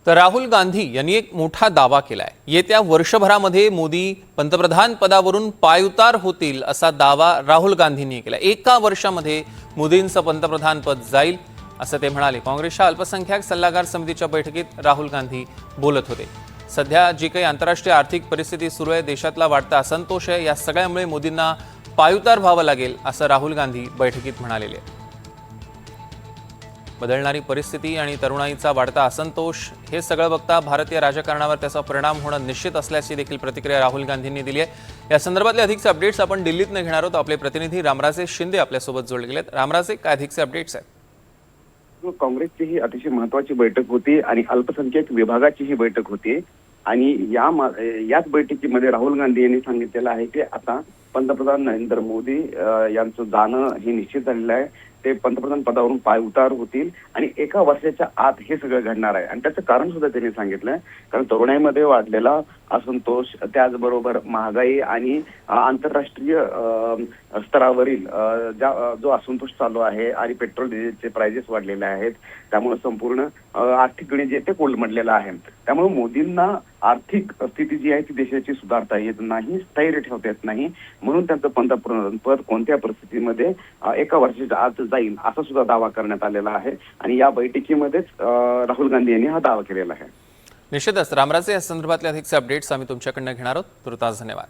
तर राहुल गांधी यांनी एक मोठा दावा केलाय। येत्या वर्षभरामध्ये मोदी पंतप्रधान पदावरून पायउतार होतील असा दावा राहुल गांधींनी केला। एका वर्षामध्ये मोदींचं पंतप्रधान पद जाईल असं ते म्हणाले। काँग्रेसच्या अल्पसंख्याक सल्लागार समितीच्या बैठकीत राहुल गांधी बोलत होते। सध्या जी काही आंतरराष्ट्रीय आर्थिक परिस्थिती सुरू आहे, देशातला वाढता असंतोष आहे, या सगळ्यामुळे मोदींना पायउतार व्हावं लागेल असं राहुल गांधी बैठकीत म्हणालेले। बदलणारी परिस्थिती आणि तरुणाईचा वाढता असंतोष हे सगळं बघता भारतीय राजकारणावर त्याचा परिणाम होणं निश्चित असल्याची देखील प्रतिक्रिया राहुल गांधींनी दिली आहे। या संदर्भातले अधिकचे अपडेट्स आपण दिल्लीतून घेणार आहोत। आपले प्रतिनिधी रामराजे शिंदे आपल्यासोबत जोडले गेलेत। रामराजे, काय अधिकचे अपडेट्स आहेत? काँग्रेसची ही अतिशय महत्त्वाची बैठक होती आणि अल्पसंख्याक विभागाची ही बैठक होती आणि याच बैठकीमध्ये राहुल गांधी यांनी सांगितलेलं आहे की आता पंतप्रधान नरेंद्र मोदी यांचं जाणं हे निश्चित झालेलं आहे। ते पंतप्रधान पदावरून पायउतार होतील आणि एका वर्षाच्या आत हे सगळं घडणार आहे आणि त्याचं कारण सुद्धा त्यांनी सांगितलंय। कारण तरुणाईमध्ये वाढलेला असंतोष, त्याचबरोबर महागाई आणि आंतरराष्ट्रीय स्तरावरील जो असंतोष चालू आहे आणि पेट्रोल डिझेलचे प्राइसेस वाढलेले आहेत, त्यामुळे संपूर्ण आर्थिक गणित जे ते कोलमडलेलं आहे। त्यामुळे मोदींना आर्थिक स्थिती जी आहे ती देशाची सुधारता येत नाही, स्थैर्य ठेवता येत नाही, म्हणून त्यांचं पंतप्रधान पद कोणत्या परिस्थितीमध्ये एका वर्षाच्या आत जाईल असा सुद्धा दावा करण्यात आलेला आहे आणि या बैठकीमध्येच राहुल गांधी यांनी हा दावा केलेला आहे। निश्चितच रामराजे, या संदर्भातले अधिकचे अपडेट्स आम्ही तुमच्याकडनं घेणार आहोत। तुर्तास धन्यवाद।